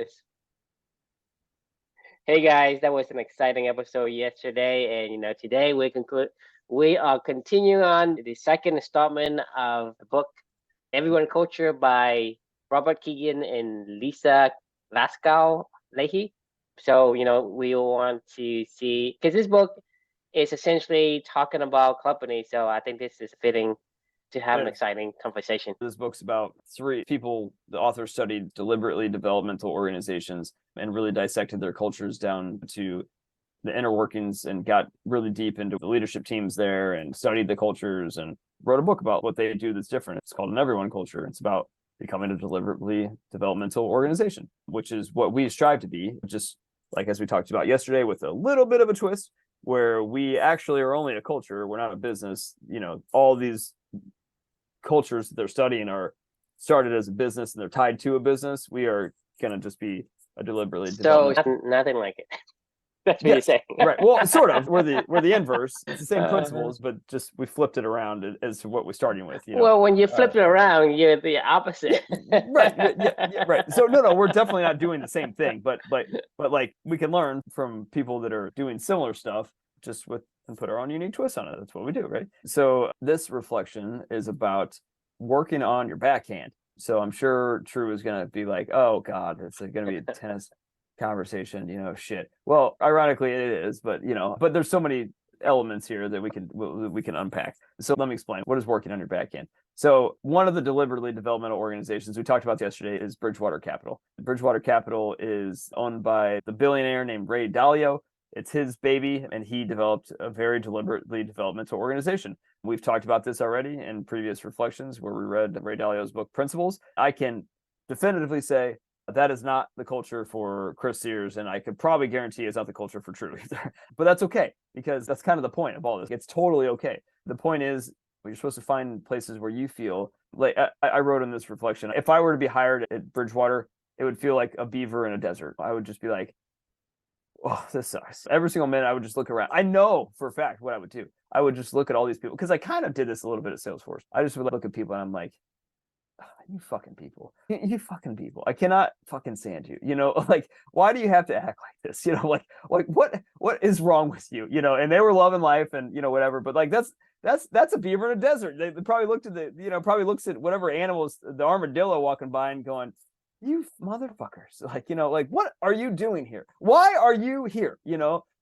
this. Hey guys, that was an exciting episode yesterday, and today we are continuing on the second installment of the book Everyone Culture by Robert Kegan and Lisa Laskow Lahey. So, we want to see because this book is essentially talking about companies, so I think this is fitting to have an exciting conversation. This book's about three people. The author studied deliberately developmental organizations and really dissected their cultures down to the inner workings and got really deep into the leadership teams there and studied the cultures and wrote a book about what they do that's different. It's called An Everyone Culture. It's about becoming a deliberately developmental organization, which is what we strive to be, just like as we talked about yesterday, with a little bit of a twist where we actually are only a culture. We're not a business. All these cultures that they're studying are started as a business and they're tied to a business. We are going to just be a deliberately nothing like it. That's what you're saying. Right. Well, sort of. We're the inverse. It's the same principles, but just we flipped it around as to what we're starting with. Well, when you flip it around, you're the opposite. Right. Yeah, right. So no, we're definitely not doing the same thing, but like we can learn from people that are doing similar stuff just with and put our own unique twist on it. That's what we do, right? So this reflection is about working on your backhand. So I'm sure True is going to be like, oh God, it's going to be a tennis conversation, shit. Well, ironically it is, but but there's so many elements here that we can unpack. So let me explain. What is working on your backhand? So one of the deliberately developmental organizations we talked about yesterday is Bridgewater Capital. Bridgewater Capital is owned by the billionaire named Ray Dalio. It's his baby, and he developed a very deliberately developmental organization. We've talked about this already in previous reflections where we read Ray Dalio's book, Principles. I can definitively say that is not the culture for Chris Sears, and I could probably guarantee it's not the culture for True either. But that's okay, because that's kind of the point of all this. It's totally okay. The point is, you're supposed to find places where you feel like, I wrote in this reflection, if I were to be hired at Bridgewater, it would feel like a beaver in a desert. I would just be like, oh, this sucks. Every single minute I would just look around. I know for a fact what I would do. I would just look at all these people, because I kind of did this a little bit at Salesforce. I just would look at people and I'm like, oh, you fucking people. You fucking people. I cannot fucking stand you. Like, why do you have to act like this? Like what is wrong with you? And they were loving life and whatever. But like that's a beaver in a desert. They probably looked at probably looks at whatever animals, the armadillo walking by and going, you motherfuckers, like what are you doing here? Why are you here?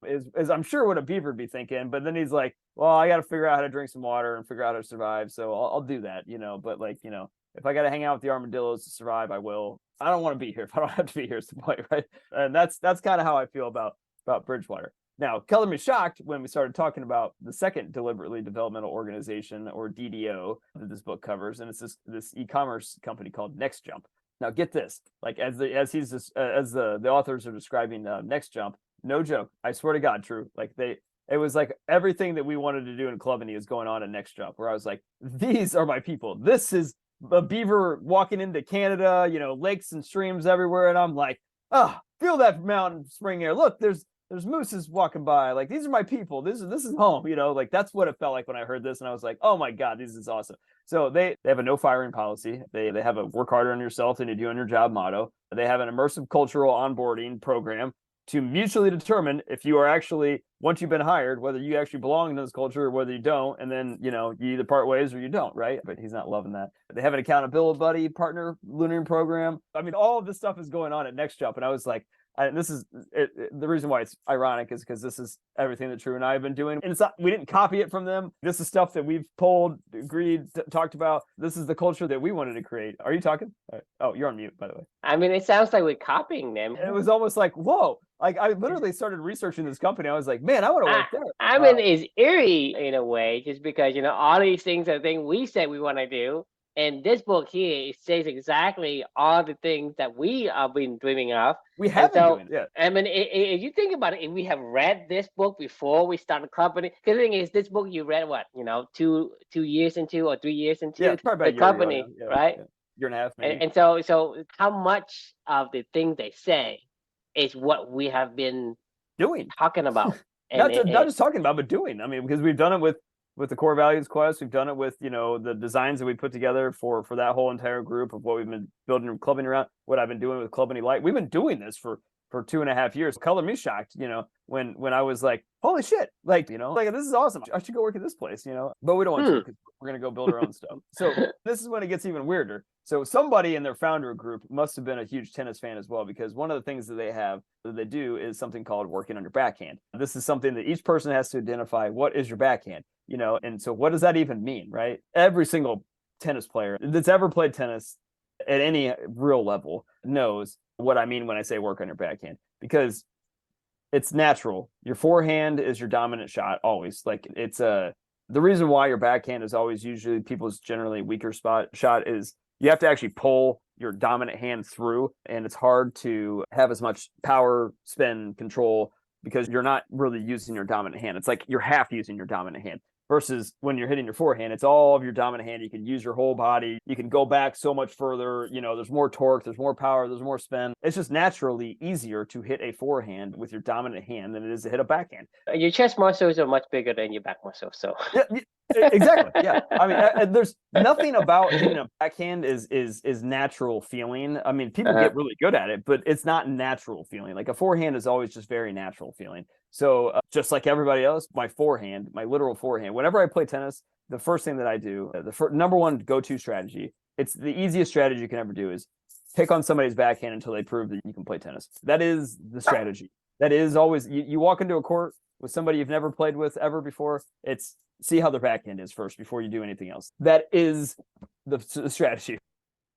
Is I'm sure what a beaver would be thinking, but then he's like, well, I got to figure out how to drink some water and figure out how to survive. So I'll do that, but like, if I got to hang out with the armadillos to survive, I will. I don't want to be here if I don't have to be here is the point, right? And that's kind of how I feel about Bridgewater. Now, Keller was shocked when we started talking about the second deliberately developmental organization, or DDO, that this book covers, and it's this e-commerce company called NextJump. Now get this, like as the authors are describing Next Jump, no joke, I swear to God, True. Like it was like everything that we wanted to do in Clubany is going on at Next Jump, where I was like, these are my people. This is a beaver walking into Canada, lakes and streams everywhere, and I'm like, oh, feel that mountain spring air. Look, there's mooses walking by. Like, these are my people. This is home. Like that's what it felt like when I heard this, and I was like, oh my God, this is awesome. So they have a no firing policy. They have a work harder on yourself than you do on your job motto. They have an immersive cultural onboarding program to mutually determine if you are actually, once you've been hired, whether you actually belong in this culture or whether you don't. And then, you either part ways or you don't, right? But he's not loving that. They have an accountability buddy partner learning program. I mean, all of this stuff is going on at Next Jump. And I was like, this is the reason why it's ironic is because this is everything that True and I have been doing. And it's not, we didn't copy it from them. This is stuff that we've pulled, agreed, talked about. This is the culture that we wanted to create. Are you talking? Oh, you're on mute, by the way. I mean, it sounds like we're copying them. And it was almost like, whoa. Like, I literally started researching this company. I was like, man, I want to work there. I mean, it's eerie in a way, just because, all these things are things we said we want to do. And this book here, it says exactly all the things that we have been dreaming of. We have been doing it, yeah. I mean, if you think about it, if we have read this book before we started the company, because the thing is, this book you read, what, 2 years into or 3 years into the company, right? Yeah. Year and a half, maybe. And so how much of the things they say is what we have been doing, talking about? not just talking about, but doing. I mean, because we've done it with with the core values quest. We've done it with, the designs that we put together for that whole entire group of what we've been building clubbing around, what I've been doing with Club Any Light. We've been doing this for 2.5 years. Color me shocked, when I was like, holy shit, like, this is awesome. I should go work at this place, but we don't want to because we're going to go build our own stuff. So this is when it gets even weirder. So somebody in their founder group must have been a huge tennis fan as well, because one of the things that they do is something called working on your backhand. This is something that each person has to identify. What is your backhand? And so what does that even mean, right? Every single tennis player that's ever played tennis at any real level knows what I mean when I say work on your backhand, because it's natural. Your forehand is your dominant shot always. Like the reason why your backhand is always usually people's generally weaker shot is you have to actually pull your dominant hand through, and it's hard to have as much power, spin, control, because you're not really using your dominant hand. It's like you're half using your dominant hand. Versus when you're hitting your forehand, it's all of your dominant hand. You can use your whole body. You can go back so much further. There's more torque, there's more power, there's more spin. It's just naturally easier to hit a forehand with your dominant hand than it is to hit a backhand. Your chest muscles are much bigger than your back muscles, so. Yeah, exactly. Yeah. I mean, there's nothing about hitting a backhand is natural feeling. I mean, people get really good at it, but it's not natural feeling. Like a forehand is always just very natural feeling. So just like everybody else, my literal forehand, whenever I play tennis, the first thing that I do, number one go-to strategy, it's the easiest strategy you can ever do, is pick on somebody's backhand until they prove that you can play tennis. That is the strategy. That is always, you walk into a court with somebody you've never played with ever before, it's see how their backhand is first before you do anything else. That is the strategy.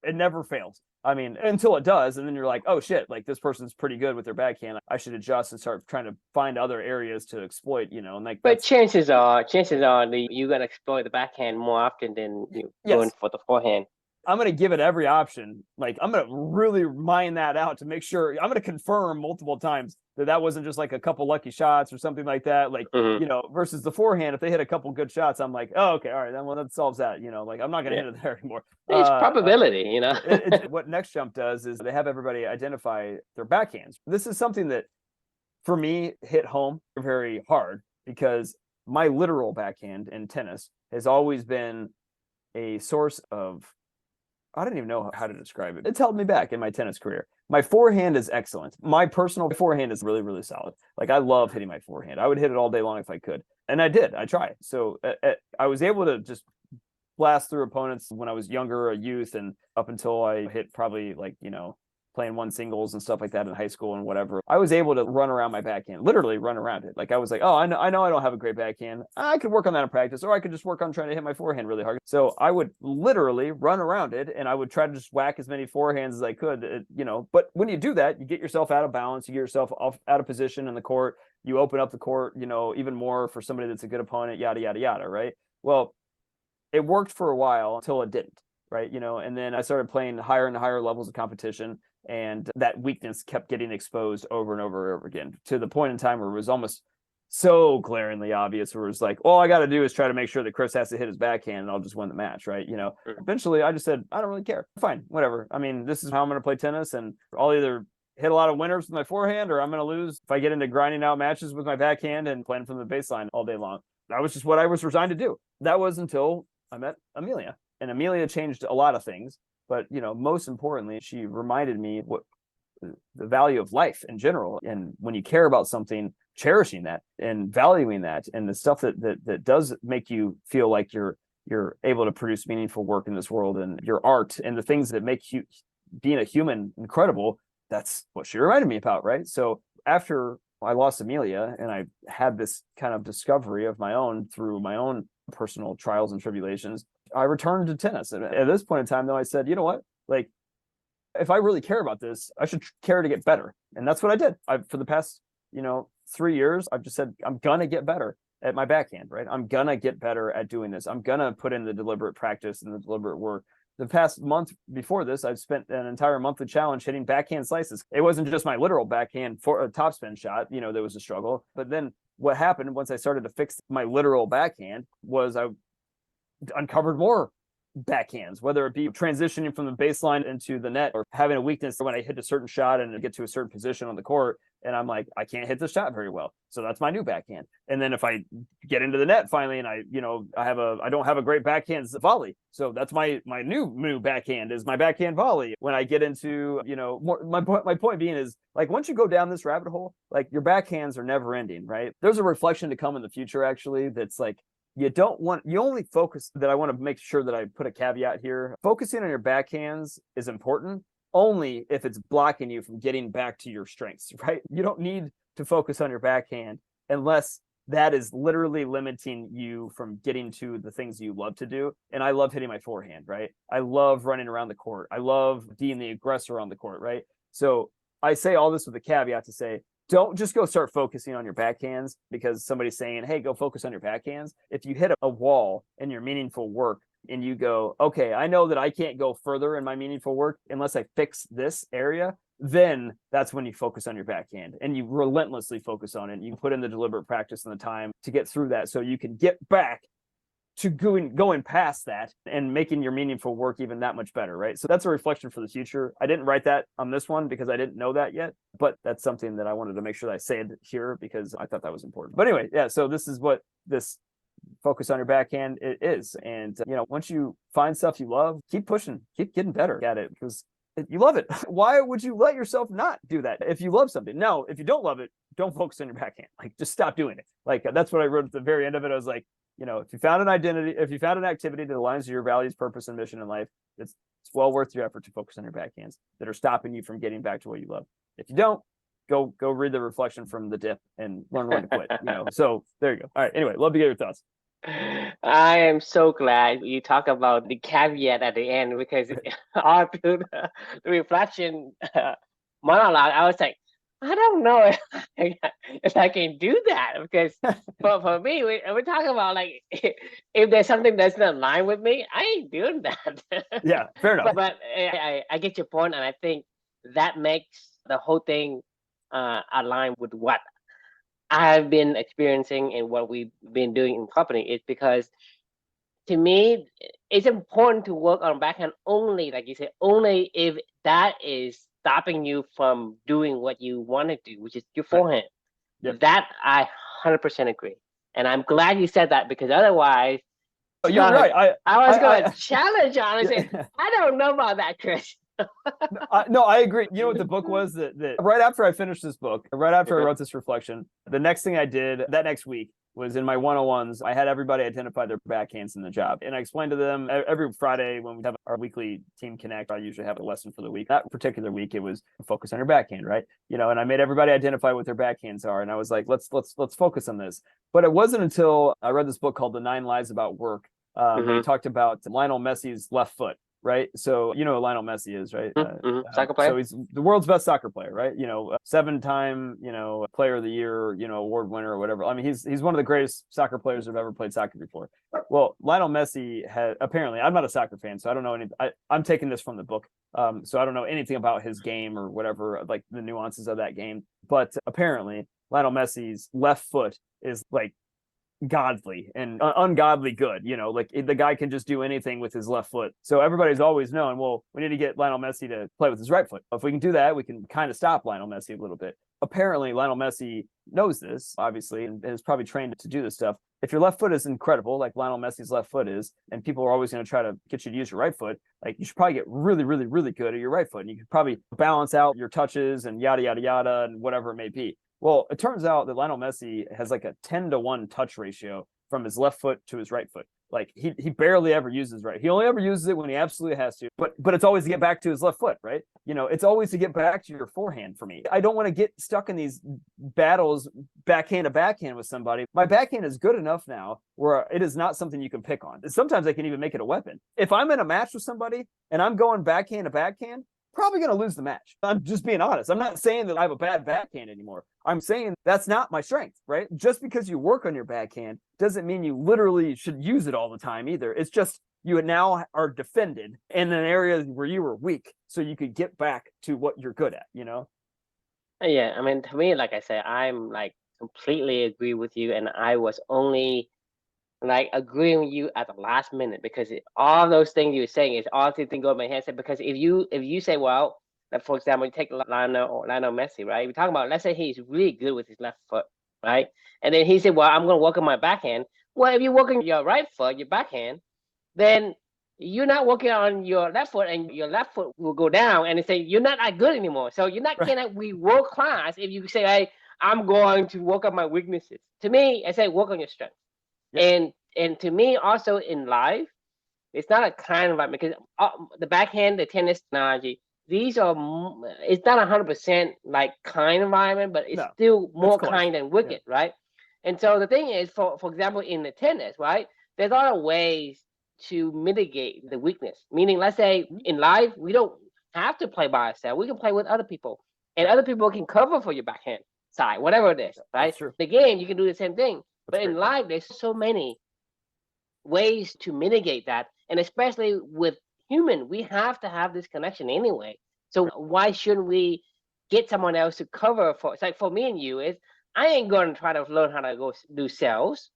It never fails. I mean, until it does, and then you're like, oh shit, like this person's pretty good with their backhand. I should adjust and start trying to find other areas to exploit, and like. But chances are that you're gonna exploit the backhand more often than you going for the forehand. I'm going to give it every option. Like, I'm going to really mine that out to make sure. I'm going to confirm multiple times that wasn't just like a couple lucky shots or something like that. Like, versus the forehand, if they hit a couple good shots, I'm like, oh, okay, all right, then that solves that. Like, I'm not going to hit it there anymore. It's probability, What Next Jump does is they have everybody identify their backhands. This is something that, for me, hit home very hard, because my literal backhand in tennis has always been a source of, I don't even know how to describe it. It's held me back in my tennis career. My forehand is excellent. My personal forehand is really, really solid. Like, I love hitting my forehand. I would hit it all day long if I could. And I did. I tried. So I was able to just blast through opponents when I was younger, a youth, and up until I hit probably like, playing one singles and stuff like that in high school and whatever. I was able to run around my backhand, literally run around it. Like, I was like, oh, I know I don't have a great backhand. I could work on that in practice, or I could just work on trying to hit my forehand really hard. So I would literally run around it, and I would try to just whack as many forehands as I could, But when you do that, you get yourself out of balance, you get yourself out of position in the court, you open up the court, even more for somebody that's a good opponent, yada, yada, yada, right? Well, it worked for a while until it didn't, right? And then I started playing higher and higher levels of competition, and that weakness kept getting exposed over and over and over again, to the point in time where it was almost so glaringly obvious, where it was like, all I got to do is try to make sure that Chris has to hit his backhand and I'll just win the match, right? Eventually I just said, I don't really care. Fine, whatever. I mean, this is how I'm going to play tennis, and I'll either hit a lot of winners with my forehand, or I'm going to lose if I get into grinding out matches with my backhand and playing from the baseline all day long. That was just what I was resigned to do. That was until I met Amelia. And Amelia changed a lot of things. But, most importantly, she reminded me what the value of life in general. And when you care about something, cherishing that and valuing that, and the stuff that does make you feel like you're able to produce meaningful work in this world, and your art and the things that make you being a human incredible. That's what she reminded me about, right? So after I lost Amelia, and I had this kind of discovery of my own through my own personal trials and tribulations, I returned to tennis. And at this point in time, though, I said, you know what? Like, if I really care about this, I should care to get better. And that's what I did. For the past, 3 years, I've just said, I'm going to get better at my backhand, right? I'm going to get better at doing this. I'm going to put in the deliberate practice and the deliberate work. The past month before this, I've spent an entire monthly challenge hitting backhand slices. It wasn't just my literal backhand for a topspin shot. There was a struggle. But then what happened once I started to fix my literal backhand was I uncovered more backhands, whether it be transitioning from the baseline into the net or having a weakness when I hit a certain shot and get to a certain position on the court. And I'm like, I can't hit this shot very well. So that's my new backhand. And then if I get into the net finally and I don't have a great backhand volley. So that's my new backhand is my backhand volley. When I get into, my point being is like, once you go down this rabbit hole, like your backhands are never ending, right? There's a reflection to come in the future, actually, that's like, you only focus that I want to make sure that I put a caveat here. Focusing on your backhands is important only if it's blocking you from getting back to your strengths, right? You don't need to focus on your backhand unless that is literally limiting you from getting to the things you love to do. And I love hitting my forehand, right? I love running around the court. I love being the aggressor on the court, right? So I say all this with a caveat to say, don't just go start focusing on your backhands because somebody's saying, hey, go focus on your backhands. If you hit a wall in your meaningful work and you go, okay, I know that I can't go further in my meaningful work unless I fix this area, then that's when you focus on your backhand and you relentlessly focus on it. You put in the deliberate practice and the time to get through that so you can get back to going past that and making your meaningful work even that much better, right? So that's a reflection for the future. I didn't write that on this one because I didn't know that yet, but that's something that I wanted to make sure that I said here because I thought that was important. But anyway, yeah, so this is what this focus on your backhand is. And, once you find stuff you love, keep pushing, keep getting better at it because you love it. Why would you let yourself not do that if you love something? No, if you don't love it, don't focus on your backhand. Like, just stop doing it. Like, that's what I wrote at the very end of it. I was like, if you found an activity that aligns with your values, purpose, and mission in life, it's well worth your effort to focus on your backhands that are stopping you from getting back to what you love. If you don't, go read the reflection from the dip and learn when to quit. So there you go. All right. Anyway, love to get your thoughts. I am so glad you talk about the caveat at the end because all through the reflection monologue, I was like, I don't know if I can do that because for me, we're talking about like if there's something that's not in line with me, I ain't doing that. Yeah, fair enough. But I get your point, and I think that makes the whole thing align with what I've been experiencing and what we've been doing in company. Is because to me, it's important to work on backhand only, like you said, only if that is stopping you from doing what you want to do, which is your forehand. Yep. That I 100% agree. And I'm glad you said that because otherwise, you're right. I was going to challenge on and say, I don't know about that, Chris. No, I agree. You know what the book was? That right after I finished this book, right after I wrote this reflection, the next thing I did that next week was in my one-on-ones, I had everybody identify their backhands in the job. And I explained to them every Friday when we have our weekly team connect, I usually have a lesson for the week. That particular week, it was focus on your backhand, right? And I made everybody identify what their backhands are. And I was like, let's focus on this. But it wasn't until I read this book called The 9 Lies About Work. We talked about Lionel Messi's left foot. Right. So, who Lionel Messi is, right? Soccer player. So he's the world's best soccer player, right? 7-time, player of the year, award winner or whatever. I mean, he's one of the greatest soccer players who've ever played soccer before. Well, Lionel Messi had apparently, I'm not a soccer fan, so I don't know I'm taking this from the book. So I don't know anything about his game or whatever, like the nuances of that game. But apparently Lionel Messi's left foot is like godly and ungodly good, like the guy can just do anything with his left foot. So everybody's always known, well, we need to get Lionel Messi to play with his right foot. If we can do that, we can kind of stop Lionel Messi a little bit. Apparently Lionel Messi knows this, obviously, and is probably trained to do this stuff. If your left foot is incredible, like Lionel Messi's left foot is, and people are always going to try to get you to use your right foot, like you should probably get really, really, really good at your right foot. And you could probably balance out your touches and yada, yada, yada, and whatever it may be. Well, it turns out that Lionel Messi has like a 10-to-1 touch ratio from his left foot to his right foot. Like he barely ever uses right. He only ever uses it when he absolutely has to. But it's always to get back to his left foot, right? It's always to get back to your forehand for me. I don't want to get stuck in these battles backhand to backhand with somebody. My backhand is good enough now where it is not something you can pick on. Sometimes I can even make it a weapon. If I'm in a match with somebody and I'm going backhand to backhand, probably going to lose the match. I'm just being honest. I'm not saying that I have a bad backhand anymore. I'm saying that's not my strength, right? Just because you work on your backhand doesn't mean you literally should use it all the time either. It's just you now are defended in an area where you were weak so you could get back to what you're good at, Yeah, I mean, to me, like I said, I'm like completely agree with you. And I was only like agreeing with you at the last minute, because all those things you're saying is all the things go in my head. Because if you say, well, like for example, you take Lionel Messi, right? We're talking about, let's say he's really good with his left foot, right? And then he said, well, I'm going to work on my backhand. Well, if you work on your right foot, your backhand, then you're not working on your left foot, and your left foot will go down, and they say you're not that good anymore. So you're not cannot be world class if you say, hey, I'm going to work on my weaknesses. To me, I say work on your strength. Yep. And to me, also in life, it's not a kind environment, because the backhand, the tennis analogy, these are, it's not 100% like kind environment, but it's still more kind than wicked, right? And so the thing is, for example, in the tennis, right, there's a lot of ways to mitigate the weakness. Meaning, let's say in life, we don't have to play by ourselves. We can play with other people, and other people can cover for your backhand side, whatever it is, right? The game, you can do the same thing. But in life, there's so many ways to mitigate that. And especially with human, we have to have this connection anyway. So why shouldn't we get someone else to cover for? It's like for me and you, is I ain't going to try to learn how to go do sales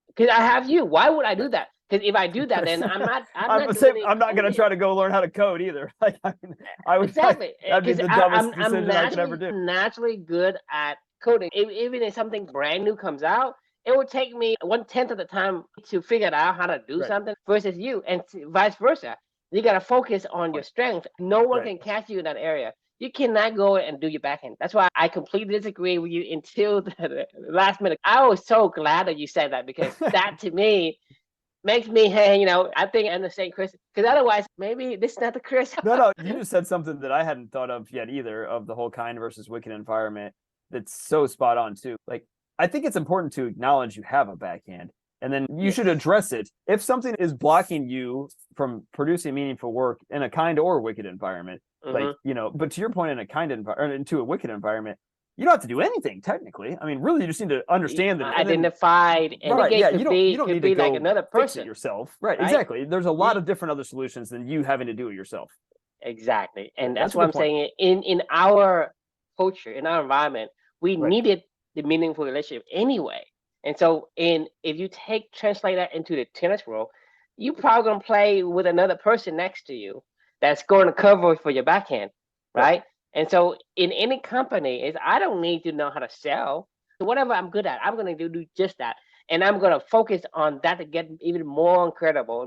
because I have you. Why would I do that? Because if I do that, then I'm not going to try to go learn how to code either. Like, I would, exactly. That'd be the dumbest decision I could ever do. I'm naturally good at coding. Even if something brand new comes out, it would take me 1/10 of the time to figure out how to do something versus you, and vice versa. You got to focus on your strength. No one can catch you in that area. You cannot go and do your backhand. That's why I completely disagree with you until the last minute. I was so glad that you said that, because that to me makes me, hey, I think I understand Chris, because otherwise maybe this is not the Chris. No, you just said something that I hadn't thought of yet either, of the whole kind versus wicked environment. That's so spot on too. Like, I think it's important to acknowledge you have a backhand, and then you should address it. If something is blocking you from producing meaningful work in a kind or wicked environment, like, but to your point, in a kind environment, into a wicked environment, you don't have to do anything technically. I mean, really, you just need to understand that. Identified, and you don't need to go like another person yourself. Right, exactly. There's a lot of different other solutions than you having to do it yourself. Exactly, and that's what I'm saying. In our culture, in our environment, we needed the meaningful relationship anyway. And so if you translate that into the tennis world, you probably gonna play with another person next to you that's going to cover for your backhand, right? And so in any company, is I don't need to know how to sell. So whatever I'm good at, I'm gonna do just that. And I'm gonna focus on that to get even more incredible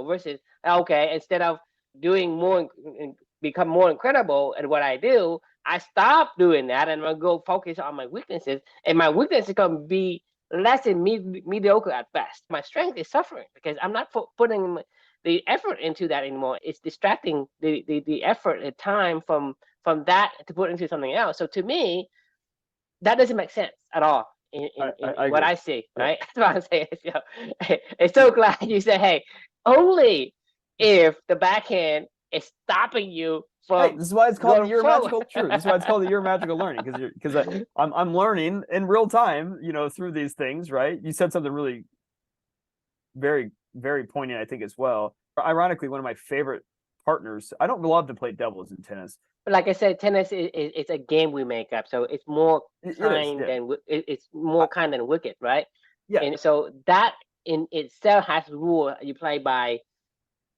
versus, okay, instead of doing more and become more incredible at what I do, I stop doing that and I'm gonna go focus on my weaknesses, and my weakness is gonna be less than mediocre at best. My strength is suffering because I'm not putting the effort into that anymore. It's distracting the effort and time from that to put into something else. So to me, that doesn't make sense at all in what I see, right? That's what I'm saying. So, it's so glad you said, hey, only if the backhand is stopping you from. This is why it's called the year of magical truth. This is why it's called the year of magical learning, because I'm learning in real time, through these things, right? You said something really very, very poignant, I think, as well. Ironically, one of my favorite partners. I don't love to play doubles in tennis. But like I said, tennis is a game we make up, so it's more kind it's more kind than wicked, right? Yeah. And so that in itself has rule. You play by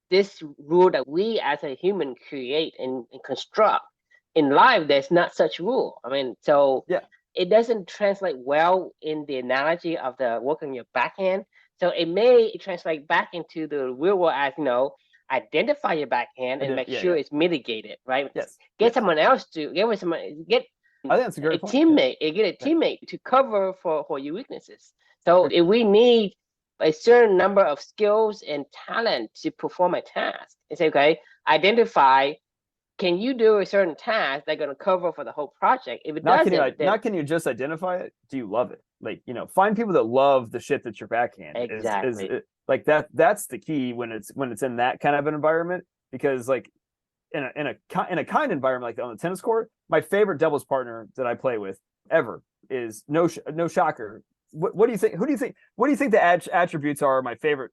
this rule that we as a human create and construct. In life, there's not such rule. I mean, so it doesn't translate well in the analogy of the working your backhand. So it may translate back into the real world as, identify your backhand and make sure it's mitigated, right? Yes. Get someone else to get I think that's a great point. Get a teammate to cover for your weaknesses. So if we need a certain number of skills and talent to perform a task, and say, okay, identify, can you do a certain task that's going to cover for the whole project? If it doesn't, can you just identify it? Do you love it? Like, find people that love the shit that's your backhand. Exactly. Like that's the key when it's in that kind of an environment, because like in a kind environment, like on the tennis court, my favorite doubles partner that I play with ever is no shocker. What do you think? What do you think the attributes are? My favorite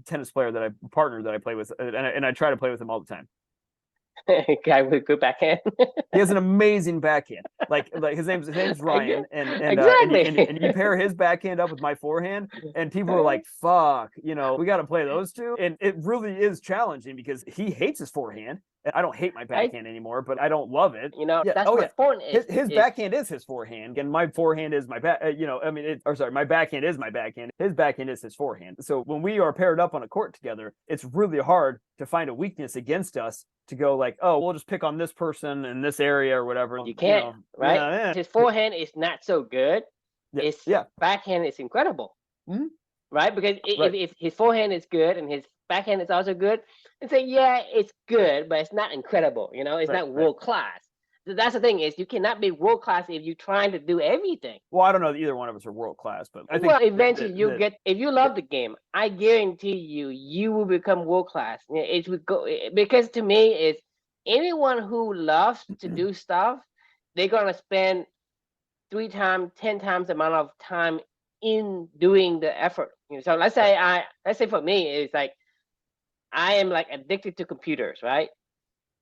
tennis player that I play with, and I try to play with him all the time. Guy with good backhand. He has an amazing backhand. Like his name's Ryan, Exactly. and you pair his backhand up with my forehand, and people are like, "Fuck, we got to play those two." And it really is challenging because he hates his forehand. I don't hate my backhand anymore, but I don't love it. Yeah. That's my point. His backhand is his forehand, and my forehand is my back. My backhand is my backhand. His backhand is his forehand. So when we are paired up on a court together, it's really hard to find a weakness against us to go like, oh, we'll just pick on this person in this area or whatever. You can't, right? Yeah. His forehand is not so good. His backhand is incredible, right? Because if his forehand is good and his backhand is also good, and say, yeah, it's good, but it's not incredible. It's not world class. That's the thing, is you cannot be world class if you're trying to do everything. Well, I don't know that either one of us are world class, but I think eventually if you love the game, I guarantee you will become world class. It would go, because to me, it's anyone who loves to do stuff, they're gonna spend 3 times, 10 times the amount of time in doing the effort. So let's say for me, it's like I am like addicted to computers, right?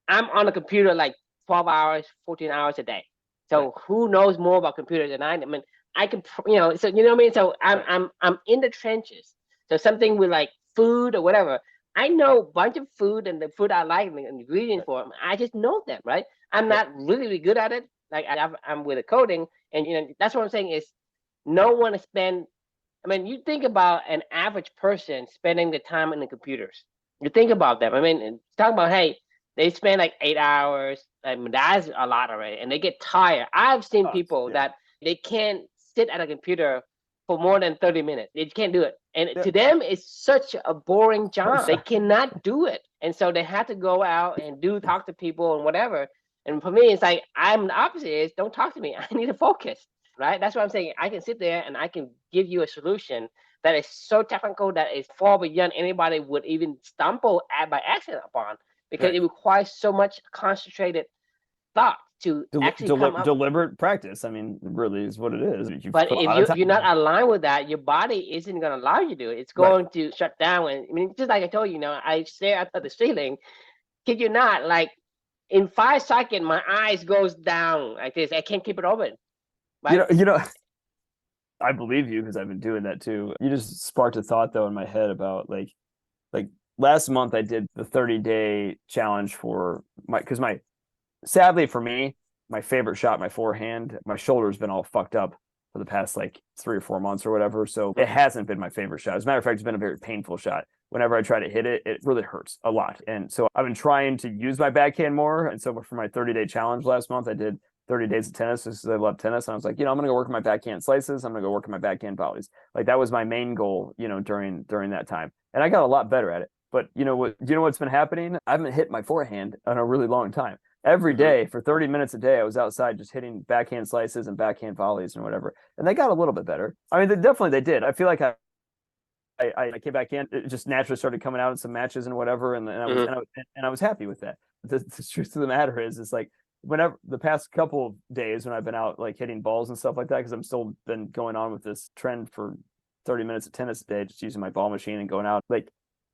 I'm on the computer like 12 hours, 14 hours a day. So who knows more about computers than I? I mean, I can, so you know what I mean. So I'm in the trenches. So something with like food or whatever, I know a bunch of food and the food I like and the ingredients for them. I just know them, right? I'm not really good at it. Like I'm with the coding, and that's what I'm saying is, no one to spend. I mean, you think about an average person spending the time in the computers. You think about them. I mean, talk about, hey, they spend like 8 hours. I mean, that's a lot already, and they get tired. I've seen people that they can't sit at a computer for more than 30 minutes. They can't do it. And to them, it's such a boring job. They cannot do it. And so they have to go out and talk to people and whatever. And for me, it's like, I'm the opposite is, don't talk to me. I need to focus, right? That's what I'm saying. I can sit there and I can give you a solution that is so technical that is far beyond anybody would even stumble by accident upon, because it requires so much concentrated thought to actually come up. Deliberate practice. I mean, really is what it is. But if you're not aligned with that, your body isn't going to allow you to do it. It's going to shut down. And I mean, just like I told you, I stare at the ceiling. Kid you not, like in 5 seconds, my eyes goes down like this. I can't keep it open. Right? I believe you, because I've been doing that too. You just sparked a thought though in my head about like last month I did the 30-day challenge for sadly for me, my favorite shot, my forehand, my shoulder's been all fucked up for the past like 3 or 4 months or whatever. So it hasn't been my favorite shot. As a matter of fact, it's been a very painful shot. Whenever I try to hit it, it really hurts a lot. And so I've been trying to use my backhand more. And so for my 30-day challenge last month, I did 30 days of tennis just because I love tennis. And I was like, I'm going to go work on my backhand slices. I'm going to go work on my backhand volleys. Like that was my main goal, during that time. And I got a lot better at it. But what's been happening? I haven't hit my forehand in a really long time. Every day for 30 minutes a day, I was outside just hitting backhand slices and backhand volleys and whatever. And they got a little bit better. I mean, they did. I feel like I came back in, it just naturally started coming out in some matches and whatever. And I was happy with that. The truth of the matter is, it's like, whenever the past couple of days when I've been out like hitting balls and stuff like that, because I'm still been going on with this trend for 30 minutes of tennis a day, just using my ball machine and going out. Like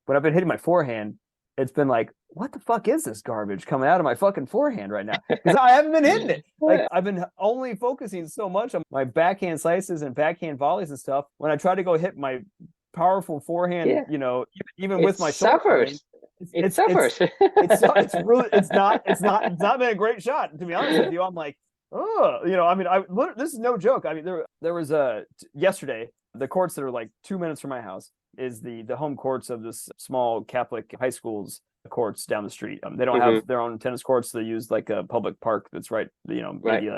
when I've been hitting my forehand, it's been like, what the fuck is this garbage coming out of my fucking forehand right now? Because I haven't been hitting it. Like I've been only focusing so much on my backhand slices and backhand volleys and stuff. When I try to go hit my powerful forehand, even with my shoulder, it suffers. It's really it's not been a great shot, to be honest with you. I'm like, I mean, this is no joke. I mean, there was yesterday, the courts that are like 2 minutes from my house is the home courts of this small Catholic high school's courts down the street. They don't have their own tennis courts. They use like a public park that's maybe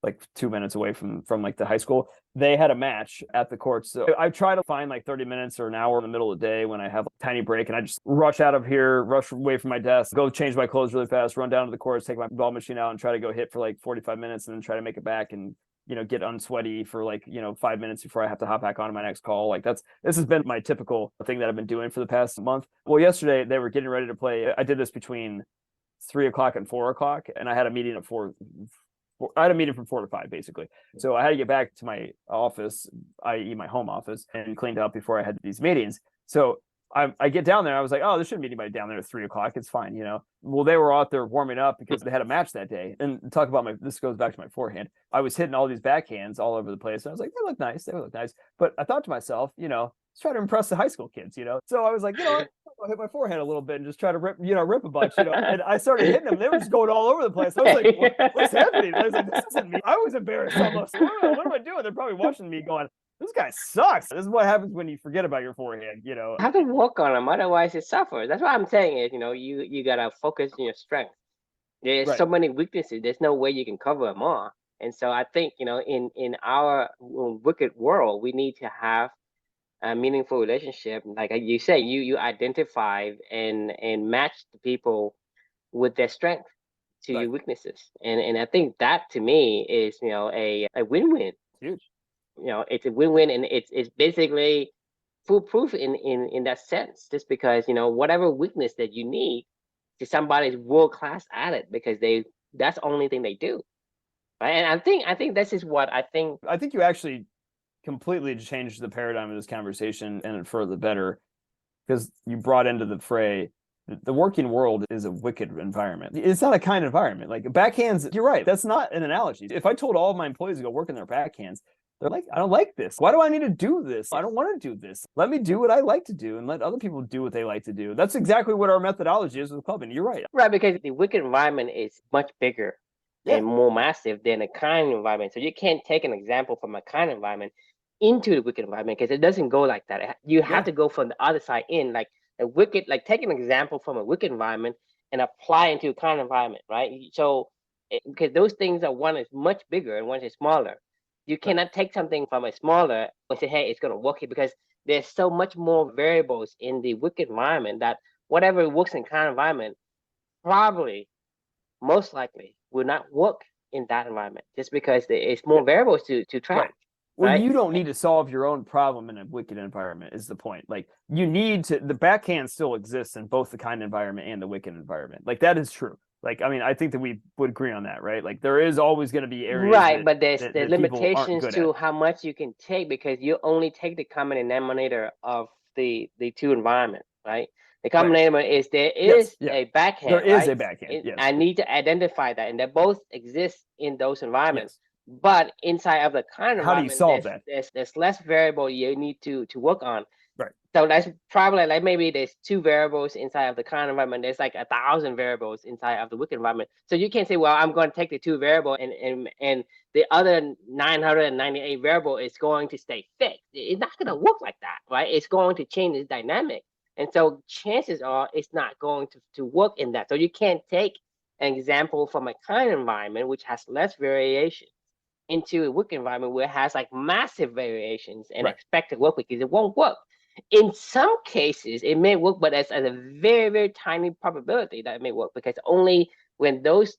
like 2 minutes away from like the high school. They had a match at the courts. So I try to find like 30 minutes or an hour in the middle of the day when I have a tiny break, and I just rush out of here, rush away from my desk, go change my clothes really fast, run down to the courts, take my ball machine out and try to go hit for like 45 minutes and then try to make it back and get unsweaty for like 5 minutes before I have to hop back on my next call. Like this has been my typical thing that I've been doing for the past month. Well, yesterday they were getting ready to play. I did this between 3 o'clock and 4 o'clock, and I had a meeting at 4. I had a meeting from 4 to 5 basically. So I had to get back to my office, i.e. my home office, and cleaned up before I had these meetings. So I get down there. I was like, oh, there shouldn't be anybody down there at 3 o'clock. It's fine, Well, they were out there warming up because they had a match that day. And talk about this goes back to my forehand. I was hitting all these backhands all over the place. And I was like, they look nice. They look nice. But I thought to myself, let's try to impress the high school kids, So I was like, I'll hit my forehand a little bit and just try to rip a bunch, And I started hitting them. They were just going all over the place. I was like, what's happening? I was like, this isn't me. I was embarrassed almost. What am I doing? They're probably watching me going, this guy sucks. This is what happens when you forget about your forehand, Have to work on them, otherwise it suffers. That's what I'm saying is, you gotta focus on your strength. There's so many weaknesses. There's no way you can cover them all. And so I think, in our wicked world, we need to have a meaningful relationship. Like you say, you identify and match the people with their strength to your weaknesses. And I think that to me is, a win-win. Huge. It's a win-win, and it's basically foolproof in that sense, just because whatever weakness that you need, to somebody's world class at it, because that's the only thing they do, right? And I think this is what I think you actually completely changed the paradigm of this conversation, and for the better, because you brought into the fray the working world is a wicked environment. It's not a kind environment. Like backhands, you're right, that's not an analogy. If I told all of my employees to go work in their backhands, they're like, I don't like this. Why do I need to do this? I don't want to do this. Let me do what I like to do and let other people do what they like to do. That's exactly what our methodology is with clubbing. You're right. Right, because the wicked environment is much bigger and more massive than a kind environment. So you can't take an example from a kind environment into the wicked environment, because it doesn't go like that. You have to go from the other side in. Like a wicked, like take an example from a wicked environment and apply into a kind environment, right? So because those things are, one is much bigger and one is smaller. You cannot take something from a smaller and say, hey, it's going to work here, because there's so much more variables in the wicked environment that whatever works in kind environment probably, most likely, will not work in that environment, just because it's more variables to track. Well, you don't need to solve your own problem in a wicked environment, is the point. Like, you need to, the backhand still exists in both the kind environment and the wicked environment. Like, that is true. Like, I mean, I think that we would agree on that, right? Like, there is always going to be areas. Right, but there's limitations to how much you can take, because you only take the common denominator of the two environments, right? The common denominator is there is a backhand. There is a backhand. Yes. I need to identify that, and they both exist in those environments. Yes. But inside of the kind of how do you solve that? There's less variable you need to work on. Right. So that's probably like maybe there's 2 variables inside of the kind environment. There's like 1,000 variables inside of the wicked environment. So you can't say, well, I'm going to take the 2 variable and the other 998 variable is going to stay fixed. It's not going to work like that, right? It's going to change its dynamic. And so chances are it's not going to work in that. So you can't take an example from a kind environment, which has less variation, into a wicked environment where it has like massive variations and expect to work, because it won't work. In some cases, it may work, but it's at a very, very tiny probability that it may work, because only when those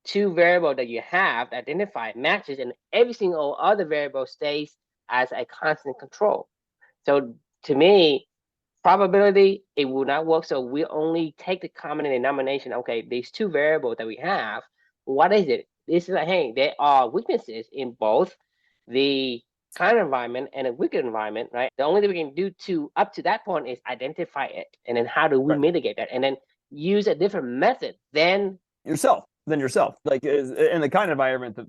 2 variables that you have identified matches and every single other variable stays as a constant control. So to me, probability, it will not work. So we only take the common denomination. Okay, these 2 variables that we have, what is it? This is like, hey, there are weaknesses in both the kind environment and a wicked environment, right? The only thing we can do up to that point is identify it, and then how do we mitigate that, and then use a different method than yourself. Like in the kind environment,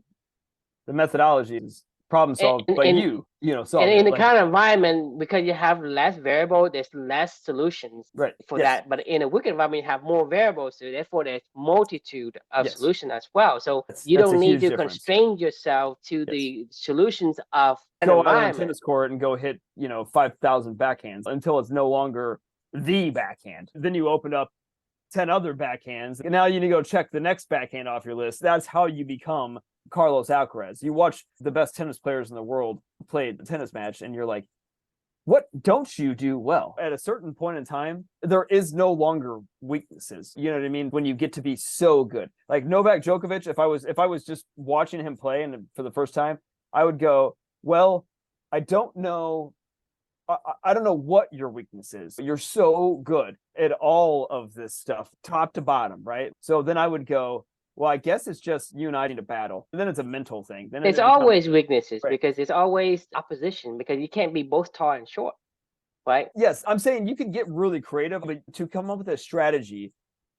the methodology is problem solved, but you solve and it. in the kind of environment, because you have less variable, there's less solutions for that. But in a wicked environment, you have more variables, so therefore there's multitude of solutions as well. So you don't need to constrain yourself to the solutions of an go environment. Out on a tennis court and go hit 5,000 backhands until it's no longer the backhand. Then you open up 10 other backhands, and now you need to go check the next backhand off your list. That's how you become Carlos Alcaraz. You watch the best tennis players in the world play a tennis match, and you're like, what don't you do well? At a certain point in time, there is no longer weaknesses. You know what I mean? When you get to be so good. Like Novak Djokovic, if I was just watching him play and for the first time, I would go, well, I don't know what your weakness is. You're so good at all of this stuff, top to bottom, right? So then I would go, well, I guess it's just you and I need to battle. And then it's a mental thing. Then it's always weaknesses, because it's always opposition, because you can't be both tall and short. right? Yes, I'm saying you can get really creative, but to come up with a strategy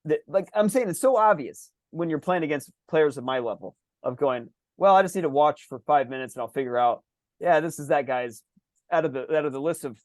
that, like I'm saying, it's so obvious when you're playing against players of my level of going, well, I just need to watch for 5 minutes and I'll figure out, yeah, this is that guy's out of the list of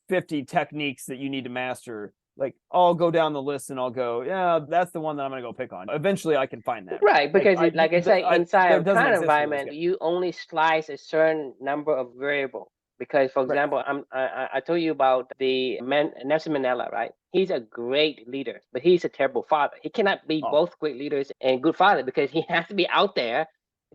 50 techniques that you need to master. Like I'll go down the list and I'll go, yeah, that's the one that I'm going to go pick on. Eventually I can find that. Right, because like I say, inside there a doesn't kind exist for those environment, guys. you only slice a certain number of variable. Because, for Right. example, I told you about the Nelson Mandela, right? He's a great leader, but he's a terrible father. He cannot be Oh. both great leaders and good father because he has to be out there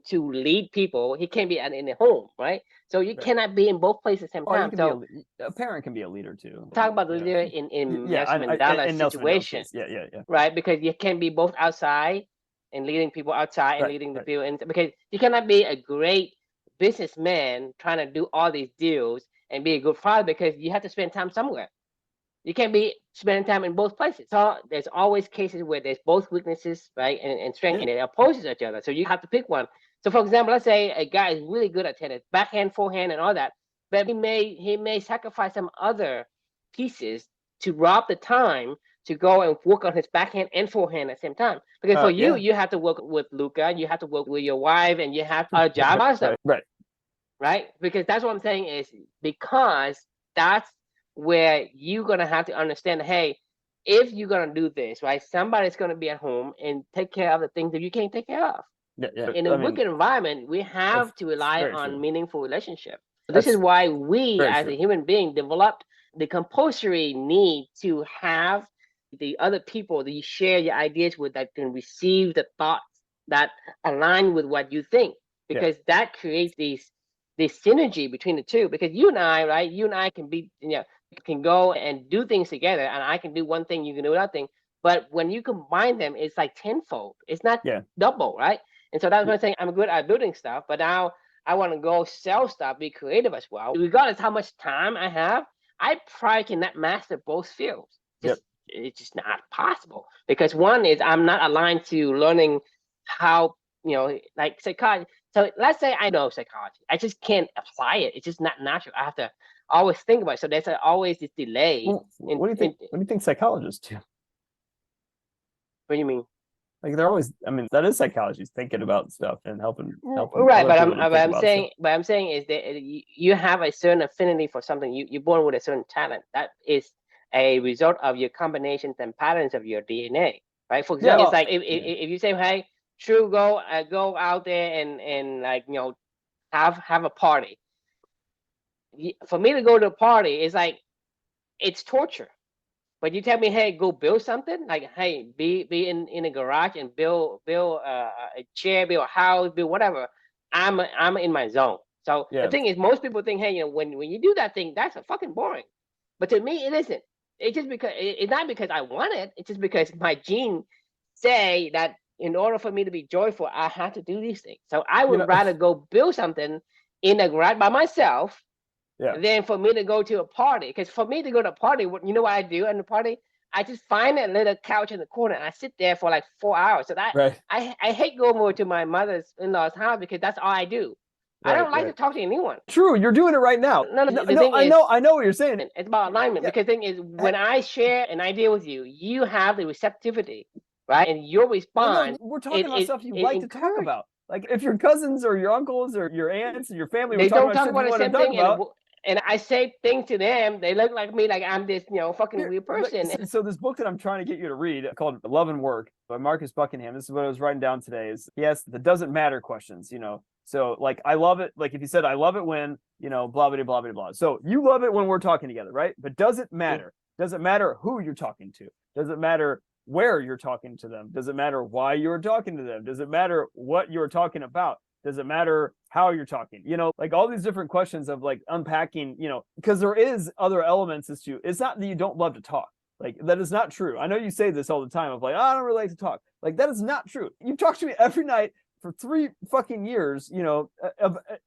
to lead people. He can't be in the home, right? So you Right. cannot be in both places at the same Or you time. can So be a parent can be a leader too. talk about the You know. leader in Yeah, Nelson Mandela's in Nelson Mandela's situation, case. Yeah. right? Because you can be both outside and leading people outside and Right, leading the right. field, and because you cannot be a great businessman trying to do all these deals and be a good father because you have to spend time somewhere. You can't be spending time in both places. So there's always cases where there's both weaknesses, right, and strength, Yeah. and it opposes each other. So you have to pick one. So, for example, let's say a guy is really good at tennis, backhand, forehand, and all that, but he may sacrifice some other pieces to rob the time to go and work on his backhand and forehand at the same time. Because for you, Yeah. you have to work with Luca, you have to work with your wife, and you have a job also, Right. Because that's what I'm saying is because that's where you're gonna have to understand, hey, if you're gonna do this, right, somebody's gonna be at home and take care of the things that you can't take care of. Yeah. In a working environment, we have to rely very on true. meaningful relationship. This is That's why we, very as true. a human being, developed the compulsory need to have the other people that you share your ideas with that can receive the thoughts that align with what you think, because that creates this synergy between the two. Because you and I, right? You and I can be, can go and do things together, and I can do one thing, you can do another thing. But when you combine them, it's like tenfold. It's not double, right? And so that's what I'm saying. I'm good at building stuff, but now I want to go sell stuff, be creative as well. Regardless how much time I have, I probably cannot master both fields. It's just not possible, because one is I'm not aligned to learning how, like psychology. So let's say I know psychology, I just can't apply it. It's just not natural. I have to always think about it. So there's always this delay. Well, what do you think psychologists do? What do you mean? Like they're always, I mean, that is psychology, Mm-hmm. helping stuff and helping Right, other people to think about stuff. but I'm saying is that you have a certain affinity for something. You're born with a certain talent that is a result of your combinations and patterns of your DNA, right? For example, it's like if you say, hey, True, go out there and like, have a party. For me to go to a party, it's like it's torture. But you tell me, hey, go build something, like, hey, be in a garage and build a chair, build a house, build whatever. I'm in my zone. So the thing is, most people think, hey, when you do that thing, that's a fucking boring. But to me, it isn't. It's just because it's not because I want it. It's just because my genes say that in order for me to be joyful, I have to do these things. So I would rather go build something in a garage by myself than for me to go to a party. Because for me to go to a party, you know what I do in the party? I just find a little couch in the corner and I sit there for like 4 hours. So that I hate going over to my mother's in-laws house because that's all I do. I don't like to talk to anyone. True, you're doing it right now. No, I know what you're saying. It's about alignment. Because the thing is, when I share an idea with you, you have the receptivity, right? And your response. We're talking about stuff you like to talk about. Like if your cousins or your uncles or your aunts and your family were talking about stuff you want to talk about. And I say things to them, they look like me, like I'm this, fucking weird person. So this book that I'm trying to get you to read, called Love and Work by Marcus Buckingham. This is what I was writing down today. Is the doesn't matter questions. So like I love it. Like if you said I love it when blah blah blah blah blah. So you love it when we're talking together, right? But does it matter? Does it matter who you're talking to? Does it matter where you're talking to them? Does it matter why you're talking to them? Does it matter what you're talking about? Does it matter how you're talking? Like all these different questions of like unpacking, because there is other elements as to, it's not that you don't love to talk. Like that is not true. I know you say this all the time of like, I don't really like to talk. Like that is not true. You talk to me every night for 3 fucking years,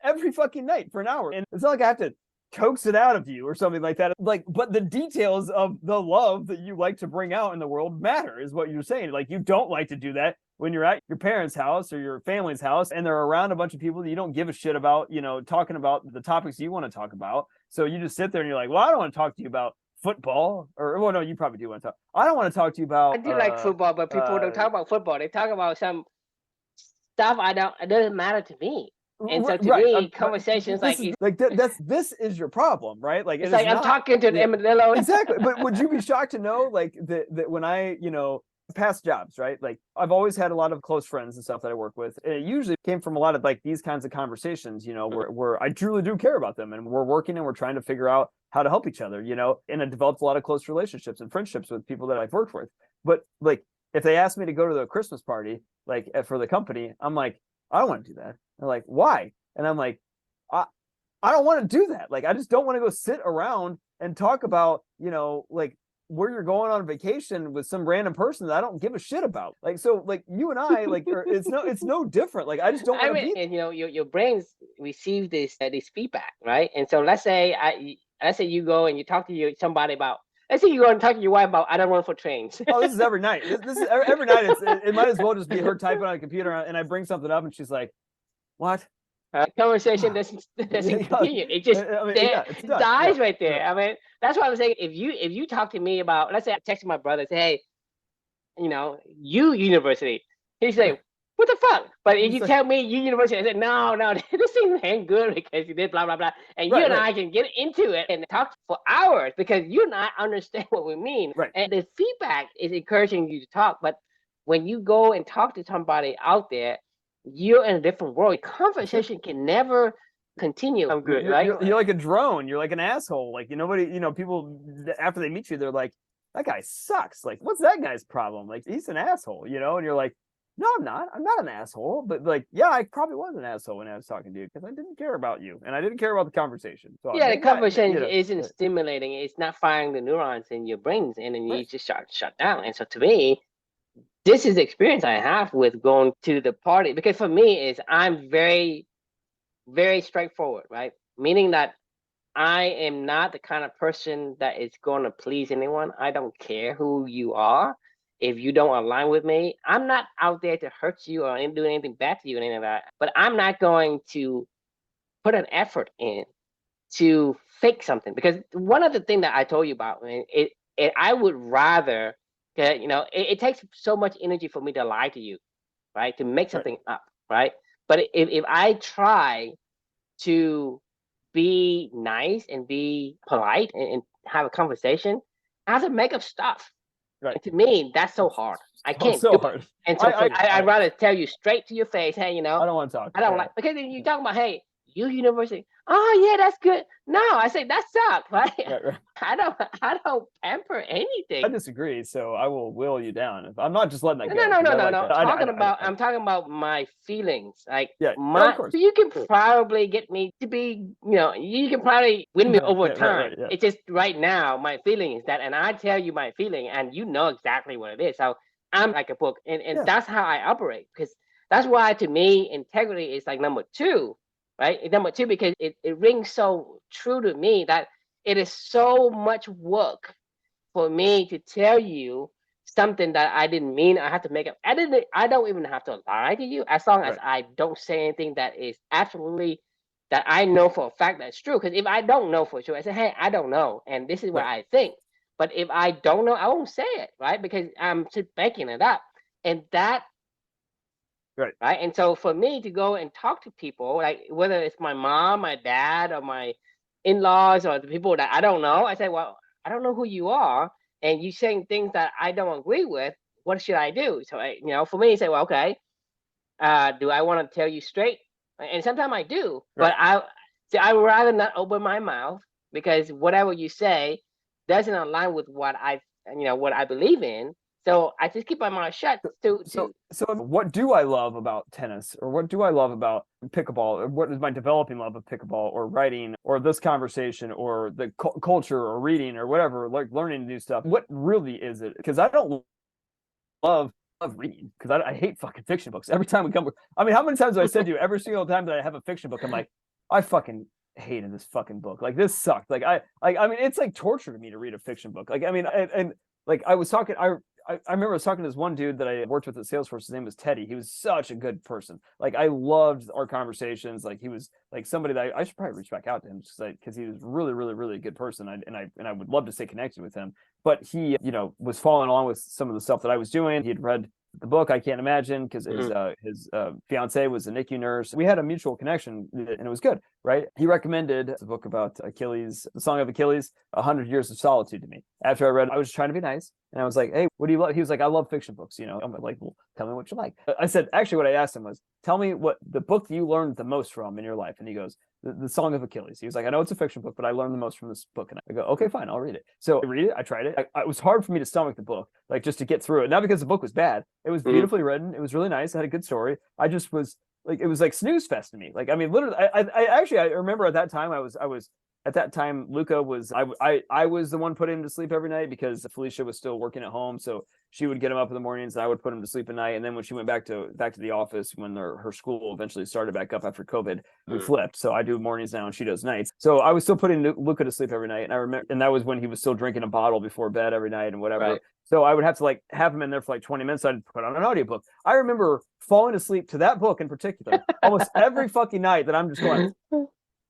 every fucking night for an hour. And it's not like I have to coax it out of you or something like that. Like, but the details of the love that you like to bring out in the world matter, is what you're saying. Like you don't like to do that. when you're at your parents' house or your family's house and they're around a bunch of people that you don't give a shit about, talking about the topics you want to talk about. So you just sit there and you're like, well, I don't want to talk to you about football, or well, no, you probably do want to talk. I don't want to talk to you about. I do like football, but people don't talk about football. They talk about some stuff it doesn't matter to me. And so to me, conversations this is your problem, right? Like it's like I'm talking to the Armadillo. Exactly. But would you be shocked to know like that when I, past jobs, right? Like I've always had a lot of close friends and stuff that I work with. And it usually came from a lot of like these kinds of conversations, where I truly do care about them and we're working and we're trying to figure out how to help each other, and I developed a lot of close relationships and friendships with people that I've worked with. But like if they asked me to go to the Christmas party, like for the company, I'm like, I don't want to do that. They're like, why? And I'm like, I don't want to do that. Like, I just don't want to go sit around and talk about, like where you're going on vacation with some random person that I don't give a shit about. Like, so like you and I, like, it's no different. Like, I just don't want to be. And your brains receive this feedback, right? And so let's say you go and you talk to somebody about. Let's say you go and talk to your wife about I don't run for trains. Oh, this is every night. This is every night. It might as well just be her typing on a computer, and I bring something up, and she's like, "What?" Conversation doesn't continue. It just it dies right there. I mean, that's why I'm saying if you talk to me about, let's say I text my brother, say, hey, university. He's like, what the fuck? But if you tell me you university, I said, no, this thing ain't good because you did blah, blah, blah. And you and I can get into it and talk for hours because you and I understand what we mean. Right. And the feedback is encouraging you to talk. But when you go and talk to somebody out there, you're in a different world. Conversation can never continue. I'm good, right? You're like a drone. You're like an asshole. Like, nobody, people, after they meet you, they're like, that guy sucks. Like, what's that guy's problem? Like, he's an asshole, and you're like, no, I'm not. I'm not an asshole. But like, yeah, I probably was an asshole when I was talking to you because I didn't care about you and I didn't care about the conversation. So the conversation isn't stimulating. It's not firing the neurons in your brains, and then you just shut down. And so to me, this is the experience I have with going to the party, because for me I'm very, very straightforward, right? Meaning that I am not the kind of person that is going to please anyone. I don't care who you are. If you don't align with me, I'm not out there to hurt you or do anything bad to you and anything like that. But I'm not going to put an effort in to fake something, because one of the things that I told you about, I would rather that it takes so much energy for me to lie to you, right? To make something up, right? But if I try to be nice and be polite and have a conversation, I have to make up stuff. Right. And to me, that's so hard. I can't do hard. It. And so I'd rather tell you straight to your face, hey, I don't want to talk. I don't like, because then you talk about, hey, you university. Oh yeah, that's good. No, I say that sucks, right? Right. I don't pamper anything. I disagree, so I will will you down. I'm not just letting that go. No. I'm talking about my feelings. Like of course. So you can probably get me to be, you can probably win me over time. Right. It's just right now my feeling is that, and I tell you my feeling, and you know exactly what it is. So I'm like a book, and that's how I operate, because that's why to me integrity is like number 2. Right, number 2, because it rings so true to me that it is so much work for me to tell you something that I didn't mean. I have to make up. I don't even have to lie to you, as long as I don't say anything that is absolutely that I know for a fact that's true. Because if I don't know for sure, I say, hey, I don't know, and this is what I think. But if I don't know, I won't say it, right? Because I'm just backing it up, and that. Right. And so for me to go and talk to people, like whether it's my mom, my dad, or my in-laws, or the people that I don't know, I say, well, I don't know who you are, and you saying things that I don't agree with. What should I do? So for me, I say, well, okay, do I want to tell you straight? And sometimes I do, but I would rather not open my mouth, because whatever you say doesn't align with what I believe in. So I just keep my mouth shut. So what do I love about tennis, or what do I love about pickleball, or what is my developing love of pickleball, or writing, or this conversation, or the culture, or reading, or whatever, like learning new stuff? What really is it? Because I don't love reading, because I hate fucking fiction books. Every time we come, I mean, how many times have I said to you, every single time that I have a fiction book, I'm like, I fucking hated this fucking book. Like, this sucked. Like, I mean, it's like torture to me to read a fiction book. Like, I mean, and like I was talking, I remember I was talking to this one dude that I worked with at Salesforce. His name was Teddy. He was such a good person. Like, I loved our conversations. Like, he was like somebody that I should probably reach back out to him just like because he was really, really, really a good person. I would love to stay connected with him. But he, was following along with some of the stuff that I was doing. He had read the book, I Can't Imagine, because his fiance was a NICU nurse. We had a mutual connection, and it was good, right? He recommended a book about Achilles, the Song of Achilles, 100 Years of Solitude to me. After I read it, I was trying to be nice, and I was like, hey, what do you love? He was like, I love fiction books, I'm like, well, tell me what you like. I said, actually, what I asked him was, tell me what the book that you learned the most from in your life. And he goes, the Song of Achilles. He was like, I know it's a fiction book, but I learned the most from this book. And I go, okay, fine, I'll read it. So I read it, I tried it. It was hard for me to stomach the book, like just to get through it. Not because the book was bad. It was beautifully written. It was really nice. It had a good story. I just was like, it was like snooze fest to me. Like, I mean, literally, I remember at that time, at that time, Luca was, I was the one putting him to sleep every night because Felicia was still working at home. So she would get him up in the mornings and I would put him to sleep at night. And then when she went back to the office, when her school eventually started back up after COVID, we flipped. So I do mornings now and she does nights. So I was still putting Luca to sleep every night. And I remember, and that was when he was still drinking a bottle before bed every night and whatever. Right. So I would have to like have him in there for like 20 minutes. I'd put on an audiobook. I remember falling asleep to that book in particular almost every fucking night that I'm just going,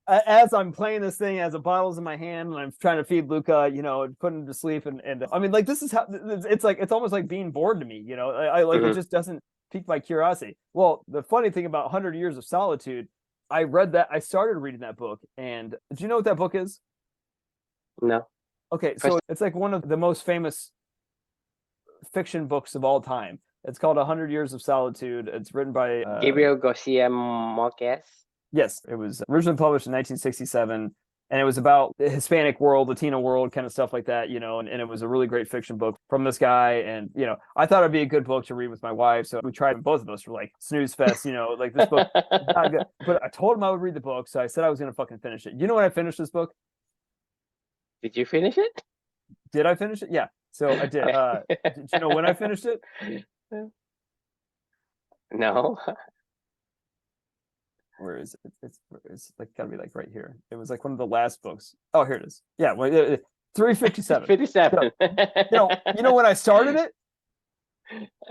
as I'm playing this thing, as a bottle's in my hand and I'm trying to feed Luca, put him to sleep. And I mean, like, this is how it's almost like being bored to me, I like, it just doesn't pique my curiosity. Well, the funny thing about 100 Years of Solitude, I started reading that book. And do you know what that book is? No. Okay. So it's like one of the most famous fiction books of all time. It's called 100 Years of Solitude. It's written by Gabriel Garcia Marquez. Yes, it was originally published in 1967, and it was about the Hispanic world, Latino world, kind of stuff like that, and it was a really great fiction book from this guy. And, I thought it'd be a good book to read with my wife. So we tried, both of us were like snooze fest, like this book is not good. But I told him I would read the book, so I said I was going to fucking finish it. You know when I finished this book? Did you finish it? Did I finish it? Yeah. So I did. Did you know when I finished it? No. Where is it? It's like gotta be like right here. It was like one of the last books. Oh, here it is. Yeah, well, 357. 57. So, you know when I started it?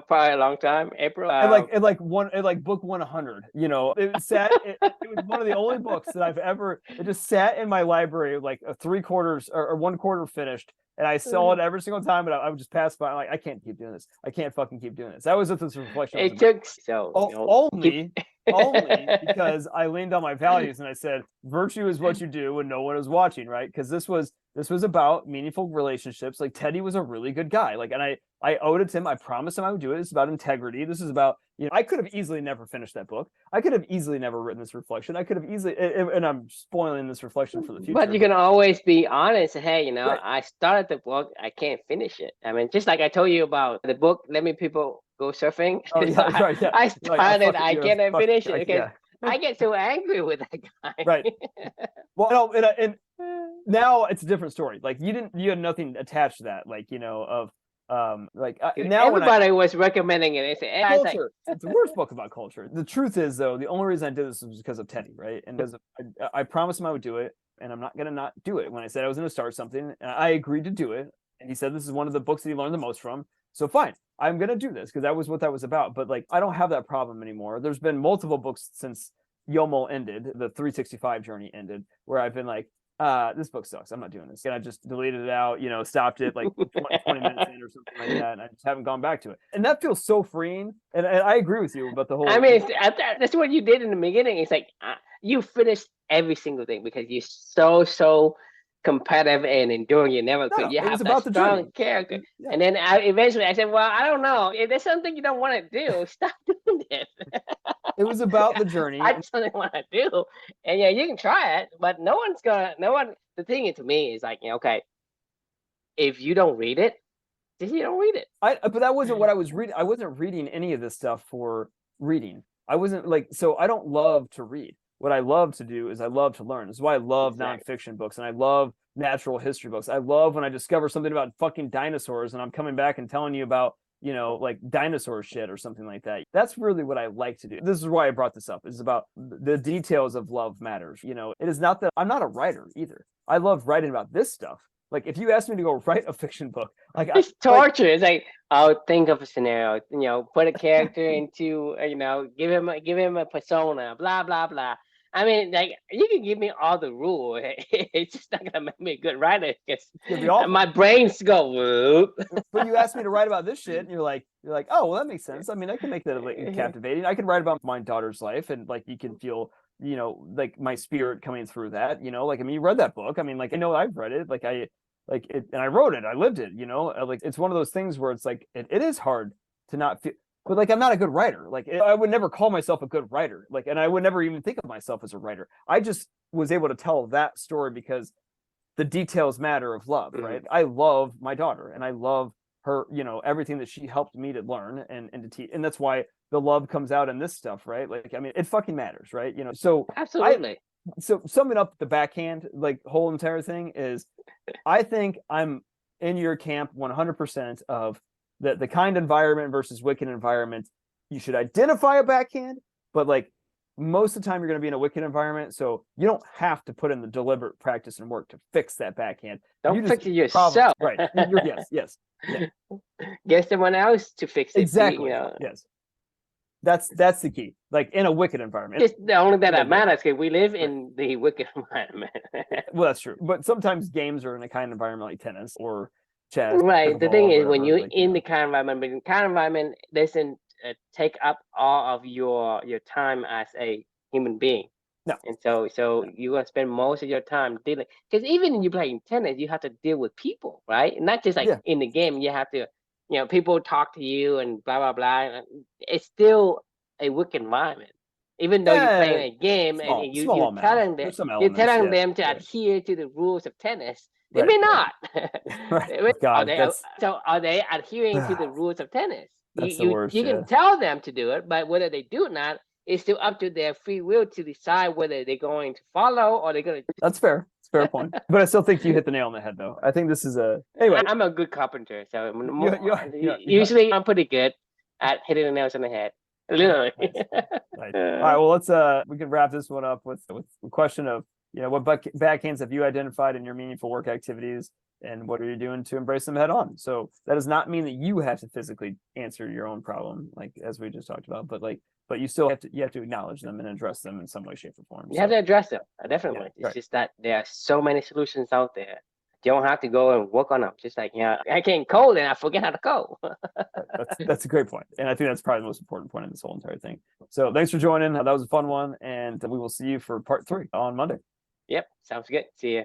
Probably a long time. April. Book 100. It sat. It was one of the only books that I've ever. It just sat in my library like a 3/4 or 1/4 finished. And I saw it every single time, but I would just pass by. I'm like, I can't keep doing this. I can't fucking keep doing this. That was what this reflection was It took so only because I leaned on my values and I said, virtue is what you do when no one is watching, right? Because this was about meaningful relationships. Like, Teddy was a really good guy. Like, and I owed it to him. I promised him I would do it. It's about integrity. This is about, I could have easily never finished that book. I could have easily never written this reflection. I could have easily, and I'm spoiling this reflection for the future. But you can always be honest. Hey, Right. I started the book. I can't finish it. I mean, just like I told you about the book, Let Me People Go Surfing. Oh, yeah, right, yeah. I started, Like, I cannot finish it because yeah. I get so angry with that guy. Right. Well, no, and now it's a different story. Like, you had nothing attached to that. Like, now everybody was recommending it. They said, hey, culture. It's the worst book about culture. The truth is, though, the only reason I did this was because of Teddy, right? And because I promised him I would do it, and I'm not gonna not do it. When I said I was gonna start something, and I agreed to do it, and he said this is one of the books that he learned the most from. So fine, I'm gonna do this because that was what that was about. But like, I don't have that problem anymore. There's been multiple books since Yomo ended, the 365 journey ended, where I've been like, this book sucks. I'm not doing this. And I just deleted it out, stopped it like 20 minutes in or something like that. And I just haven't gone back to it. And that feels so freeing. And I agree with you about the whole. I mean, that's what you did in the beginning. It's like you finished every single thing because you're so competitive and enduring. You never quit. You have a strong character. Yeah. And then eventually I said, well, I don't know. If there's something you don't want to do, stop doing this. It was about the journey. I just don't want to do. And you can try it, but no one, the thing to me is like, okay, if you don't read it, then you don't read it. But that wasn't what I was reading. I wasn't reading any of this stuff for reading. I wasn't so I don't love to read. What I love to do is I love to learn. This is why I love nonfiction books and I love natural history books. I love when I discover something about fucking dinosaurs and I'm coming back and telling you about, like dinosaur shit or something like that. That's really what I like to do. This is why I brought this up. It's about the details of love matters. It is not that I'm not a writer either. I love writing about this stuff. Like if you asked me to go write a fiction book, like it's torture. It's like, I'll think of a scenario, put a character into, give him a persona, blah blah blah. I mean, like, you can give me all the rules. It's just not gonna make me a good writer because my brains go whoop. But you asked me to write about this shit, and you're like, oh, well, that makes sense. I mean, I can make that like captivating. I can write about my daughter's life, and like you can feel, like my spirit coming through that. Like, I mean, you read that book. I mean, like, I know I've read it. Like I like it, and I wrote it. I lived it. Like it's one of those things where it's like it is hard to not feel. But like, I'm not a good writer. Like I would never call myself a good writer. Like, and I would never even think of myself as a writer. I just was able to tell that story because the details matter of love, right? I love my daughter and I love her, everything that she helped me to learn and to teach. And that's why the love comes out in this stuff, right? Like, I mean, it fucking matters, right? So absolutely. So summing up the backhand, like whole entire thing is, I think I'm in your camp 100% of the kind environment versus wicked environment. You should identify a backhand, but like most of the time you're going to be in a wicked environment, so you don't have to put in the deliberate practice and work to fix that backhand. Don't fix it yourself. Right. Yes. Yeah. Get someone else to fix it. Exactly. Yes. That's the key. Like in a wicked environment. It's the only thing that matters because we live in the wicked environment. Well, that's true. But sometimes games are in a kind of environment like tennis or chess. Right. The thing is, when you're in the kind of environment, but in kind of environment doesn't take up all of your time as a human being. No. And so you're gonna spend most of your time dealing, because even when you're playing tennis, you have to deal with people, right? Not just like in the game, you have to, people talk to you and blah blah blah. It's still a wicked environment, even though you're playing a game and you're telling them to adhere to the rules of tennis. They may not. Right. God, are they adhering to the rules of tennis? That's the worst. You can tell them to do it, but whether they do or not, it's still up to their free will to decide whether they're going to follow or they're going to. That's fair. It's a fair point. But I still think you hit the nail on the head, though. I think this is anyway. I'm a good carpenter, so usually I'm pretty good at hitting the nails on the head. Literally. Nice. All right. Well, we can wrap this one up with the question of, what backhands have you identified in your meaningful work activities, and what are you doing to embrace them head on? So that does not mean that you have to physically answer your own problem, like as we just talked about, but you still have to acknowledge them and address them in some way, shape, or form. You have to address them, definitely. It's just that there are so many solutions out there. You don't have to go and work on them. Just like, I can't code and I forget how to code. That's a great point. And I think that's probably the most important point in this whole entire thing. So thanks for joining. That was a fun one. And we will see you for part 3 on Monday. Yep. Sounds good. See you.